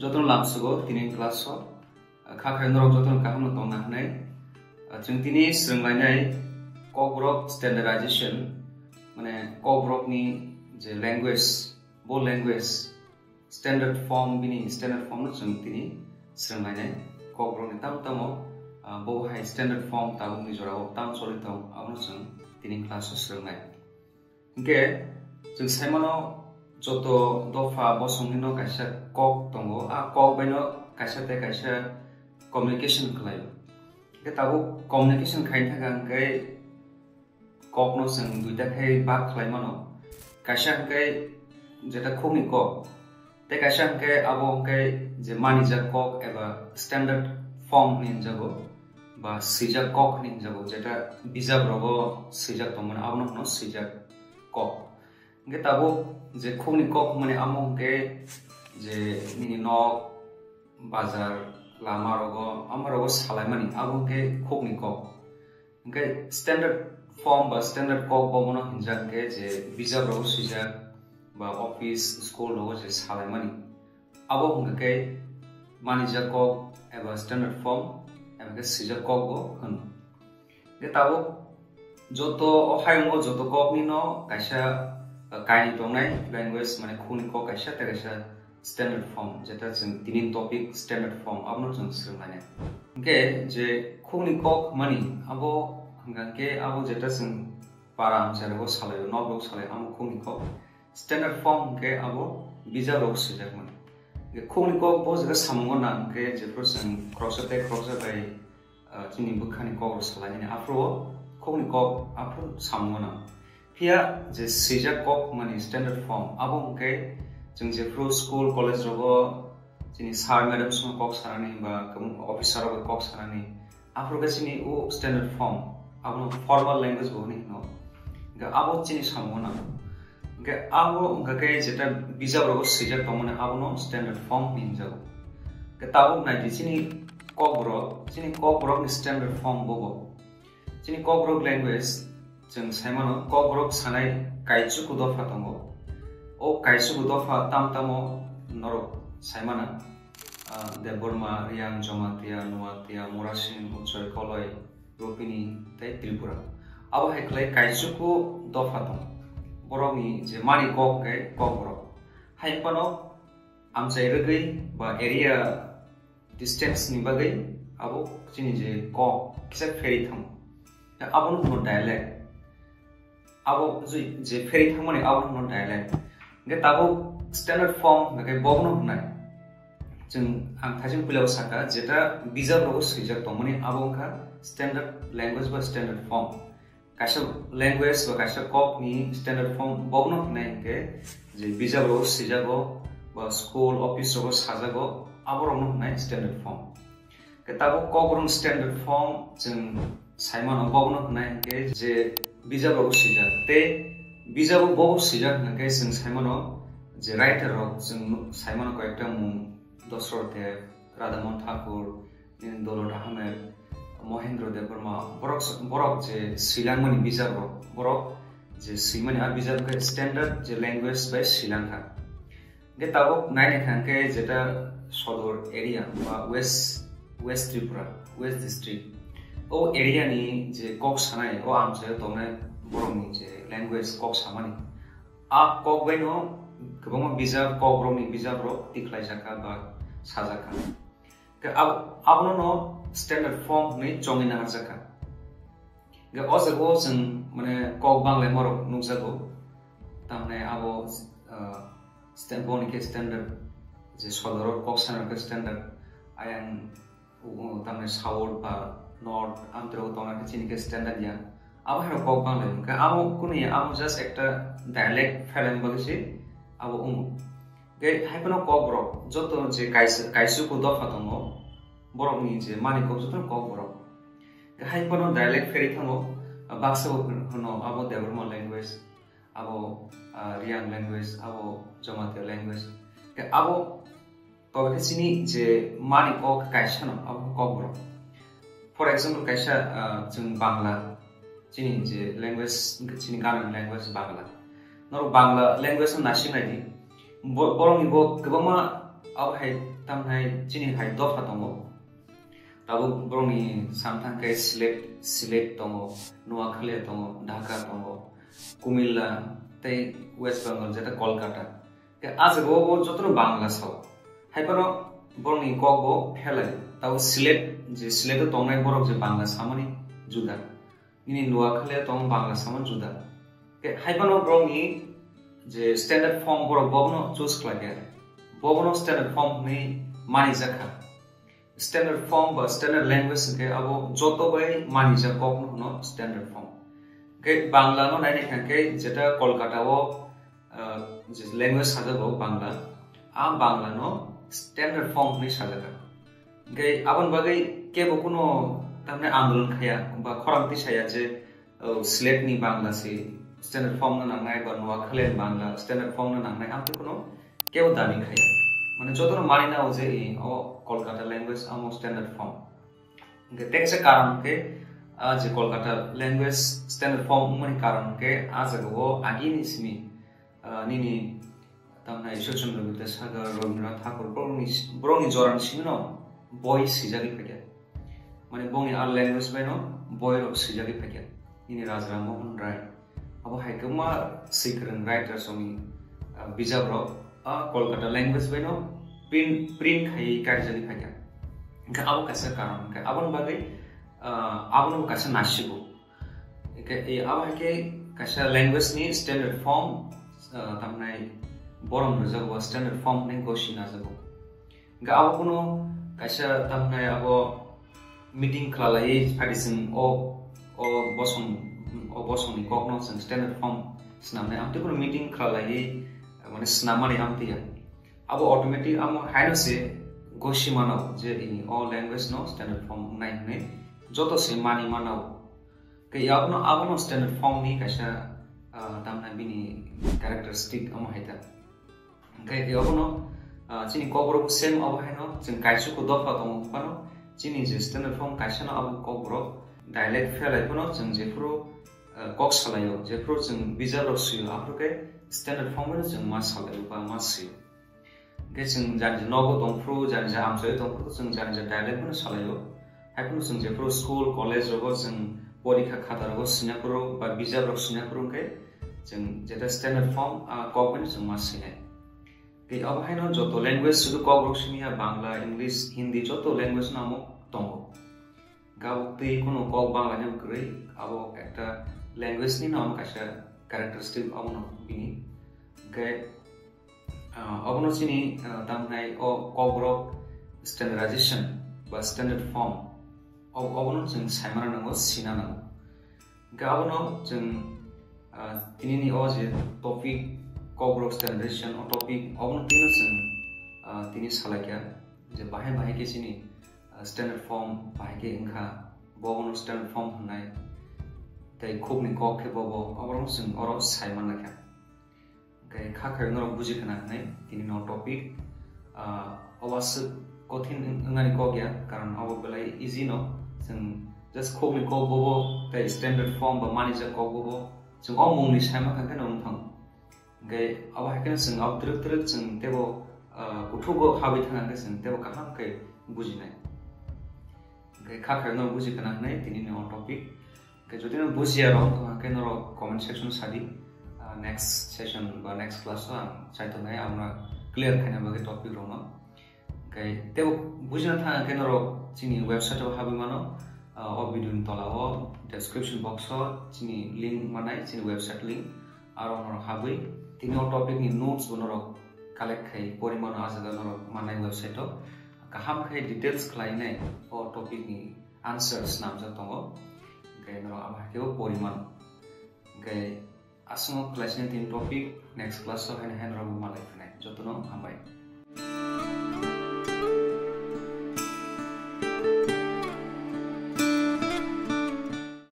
Joton lamsugo tini klaso kakhay norok joton kaham tong nahnai jeng tini srenglainai kobrok standardization mane kobrok ni je language bo language standard form bini standard form no jeng tini srenglainai kobrok ni tam tamo bo hai standard form tabung ni jorao tam sori tong amno jeng tini klaso srenglai hingke jeng saimano joto dofa bosongino kaisa kok tongo kok baino kaisa te kaisa communication khlayo ke tabu communication khain thagang ke kok no sing duita khai bak khlai mano kaisa ke jeta khoni kok te kaisa ke abo ke je manija kok eba standard form ni jago ba sija kok ni jago jeta bijab rogo sija tomana abno no sija kok ke tabu je khoni kok mane among ke je nini nok bazar lama rogo amarogo salaimani among ke khoni kok ke standard form ba standard kok bomono hinjang ke je bijab rogo sija ba office school rogo je salaimani abo hung ke manija kok eba standard form eba ke sija kok go hun ke tabu joto ohayongo joto kok ni no kaisa kaini tongnai language mane khuni ko kaisa te kaisa standard form jeta jeng tini topic standard form abno jeng srengmane ke je khuni ko mani abo hanggang ke abo jeta jeng param jero salayo nobrok salay amo khuni ko standard form ke abo bijarok sijak mane ke khuni ko bo jega samungo nang ke je person crossate bai tini bukhani ko salay ni afro khuni ko afro samungo nang Pia je sija kok mani standard form abong ke jeng je pro school college rogo jini sir madam sung kok sarani ba kamu officer rogo kok sarani afro ke jini u standard form abno formal language bo ni no ga abo jini samona ga abo ga ke jeta bijab rogo sija tomone abno standard form ni jago ga tabu na jini kok bro ni standard form bobo jini kok bro language jeng saimano kobrok sanai kaichu kudofa tongo o kaichu kudofa tamtamo norok saimana de burma riang jomatia nuatia murasin uchoy koloi ropini tei tripura abo heklai kaichu ku dofa tong boromi je mani kok ke kobrok haipano amchai regai ba area distance ni bagai abo chini je kok kisa feri thang abo no dialect abo je feri thangmani abo no dialect ge tabo standard form ge bogno hnai jeng ang thajing pilaw saka jeta bijab rogo sijak tomani abo kha standard language ba standard form kaisa language ba kaisa kok ni standard form bogno hnai ge je bijab rogo sijago ba school office rogo sajago abo rono hnai standard form ge tabo kok rong standard form jeng saimano bogno hnai ge je bijab rogo sijak te bijab bogo sijak na ke jeng saimano je writer rok jeng saimano ko ekta mung Dosror Dev, Radhamon Thakur, Dolo Ahmed, Mohendra Dev Burma, borok je Srilankan bijab rok borok je simani a bijab ke standard je language by Sri Lanka ge tabo naine thanke jeta sodor area ba west Tripura west district o area ni je kok sanai o amse tomne borong ni je language kok samani a kok baino kebong bijab kok borong ni bijab ro tiklai jaka ba sajaka ke abno no standard form ni chongina harjaka ge ozago jeng mane kok banglai morok nukjago tamne abo standard ke standard je sodor kok sanar ke standard ayang tamne south ba north antro tona ke chini ke standard ya abo hero kok banglai ke abo kuni abo just ekta dialect phelan bagisi abo ge haipano kok bro joto je kaisu ko dofa tongo borok ni je mani ko joto kok bro ge haipano dialect feri thango baksa hono abo deburma language abo riang language abo jomatia language ge abo tobe ke chini je mani ko kaisa no abo kok bro for example kaisa jeng bangla chini je language chini ganan language bangla noro bangla language na nasinai borong ni bo kebama ab hai tamnai chini hai dofa tongo tabu broni samthang ke Sylhet tongo Noakhali tongo Dhaka tongo Kumilla tei West Bengal jeta Kolkata ke ajago bo jotno Bangla sao haipano broni kogbo phelai tabu Sylhet tongnai borok je Bangla samani juda ini Noakhali tong Bangla saman juda ke haipano broni je standard form borok bobno choose klage bobno standard form ni mani jakha standard form ba standard language ke abo joto bai mani jakok no standard form ke Bangla no nai ke jeta Kolkata o je language sajago Bangla Bangla no standard form ni sajaga ke abon bagai ke bokuno tamne andolon khaya ba khoramti saya je Sylhet ni Bangla se standard form na nangnai ba Noakhali Bangla standard form na nangnai amte kono keu dami khaya mane jotono mani na oje o Kolkata language amo standard form ge tekse karan ke je Kolkata language standard form mani karan ke ajago agini simi nini tamna Ishwarchandra Vidyasagar Rabindranath Tagore broni joran simno boy sijagi phege mane bongi ar language beno boy rok sijagi phege ini Raja Ram Mohan Rai abo haikama secret writer somi bijab rok Kolkata language beno print khai karjani phege ka abo kasa karon ka abon bagai abon kasa nasibo ke abo ke kasa language ni standard form tamnai borom rejago standard form ni goshina jago ga abo kuno kasa tamnai abo meeting klalai phadisin o bosong ni kokno standard form snamne amte kuno meeting klalai mane snamani amte ya abo automatic amo haino se goshi manau je ini all language no standard form nai ne joto se mani manau ke abo no standard form ni kaisa tamna bini characteristic amo haita ke abo no chini kobro same abo haino jeng kaisu ko dofa tong pano chini je standard form kaisa no abo kobro dialect felai pano jeng je pro kok salayo je pro jeng bizarro suyo apro ke standard form no jeng ma salayo ba ma suyo ke jeng jan nogo tongfru jan ja amsoi tongfru jeng jan ja dialect no salayo haipun jeng je pro school college rogo jeng porikha khata rogo sinapuro ba bizarro sinapuro ke jeng jeta standard form kok jeng ma sine ke abo haino joto language sudu kok rok sinia Bangla English Hindi joto language namo tongo gao te kono kok Bangla ne grei abo ekta language ni nam kaisa characteristic abo no bini ke abo no chini tamnai o kok standardization ba standard form abo no jeng saimana nango sina nango ga abo no jeng tinini o je topic kok standardization o topic abo no tino jeng tini salakya je bahai ke chini standard form bahai ke engkha bo no standard form hnai tai khub ni kok ke bo abo no jeng oro saimana nakya ke khakhai no buji khana nai tini no topic awas kothin ngani ko gya karon abo belai easy no jeng just khub ni kok bo tai standard form ba mani ja kok bo jeng o mung ni saima kha no thang ge abo haken jeng ab truk jeng tebo uthugo habi thanga ke jeng tebo kaham ke buji nai ge khakhai no buji khana nai tini no topic ke jodi no buji aro ke no comment section sadi next session ba next class chaito nai amra clear khana bage topic ro no ke tebo bujina thanga ke no chini website o habi mano o video ni tola o description box o chini link manai chini website link aro no habi tini o topic ni notes bonoro collect khai porimano ajaga no manai website o kaham khai details khlai nai o topic ni answers namja tongo ke no abake o porimano ke asmo class ni tin topic next class so hen rabu malai fnai jotono hambai